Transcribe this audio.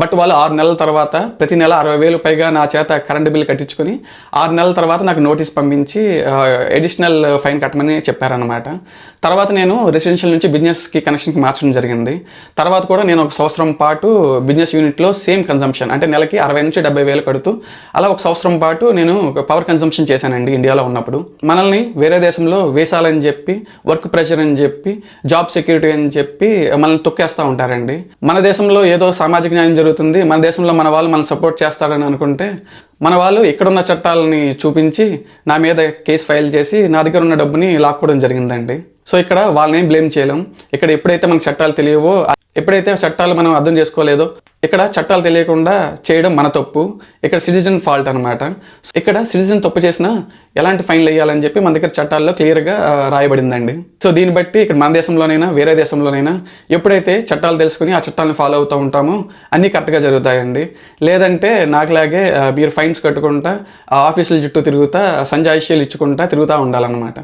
But వాళ్ళు 6 నెలల తర్వాత ప్రతి నెల 60,000 పైగా నా చేత కరెంట్ బిల్ కట్టించుకొని 6 నెలల తర్వాత నాకు నోటీస్ పంపించి అడిషనల్ ఫైన్ కట్టమని చెప్పారనమాట. తర్వాత నేను రెసిడెన్షియల్ నుంచి బిజినెస్కి కనెక్షన్కి మార్చడం జరిగింది. తర్వాత కూడా నేను 1 సంవత్సరం పాటు బిజినెస్ యూనిట్లో సేమ్ కన్జంప్షన్ అంటే నెలకి 60,000 నుంచి 70,000 కడుతూ అలా 1 సంవత్సరం పాటు నేను పవర్ కన్జంప్షన్ చేశానండి ఇండియాలో ఉన్నప్పుడు. మనల్ని వేరే దేశంలో వేసాలని చెప్పి, వర్క్ ప్రెషర్ అని చెప్పి, జాబ్ సెక్యూరిటీ అని చెప్పి మనల్ని తొక్కేస్తూ ఉంటారండి. మన దేశంలో ఏదో సామాజిక న్యాయం జరుగుతుంది, మన దేశంలో మన వాళ్ళు మనం సపోర్ట్ చేస్తారని అనుకుంటే మన వాళ్ళు ఇక్కడున్న చట్టాలని చూపించి నా మీద కేసు ఫైల్ చేసి నా దగ్గర ఉన్న డబ్బుని లాక్కోవడం జరిగిందండి. సో ఇక్కడ వాళ్ళని బ్లేమ్ చేయలేం. ఇక్కడ ఎప్పుడైతే మనకు చట్టాలు తెలియవో, ఎప్పుడైతే చట్టాలు మనం అర్థం చేసుకోలేదో, ఇక్కడ చట్టాలు తెలియకుండా చేయడం మన తప్పు. ఇక్కడ సిటిజన్ ఫాల్ట్ అనమాట. ఇక్కడ సిటిజన్ తప్పు చేసినా ఎలాంటి ఫైన్లు వేయాలని చెప్పి మన దగ్గర చట్టాల్లో క్లియర్గా రాయబడిందండి. సో దీన్ని బట్టి ఇక్కడ మన దేశంలోనైనా వేరే దేశంలోనైనా ఎప్పుడైతే చట్టాలు తెలుసుకుని ఆ చట్టాలను ఫాలో అవుతూ ఉంటామో అన్నీ కరెక్ట్గా జరుగుతాయండి. లేదంటే నాకులాగే మీరు ఫైన్స్ కట్టుకుంటా ఆఫీసుల చుట్టూ తిరుగుతా సంజాయిషీలు ఇచ్చుకుంటా తిరుగుతూ ఉండాలన్నమాట.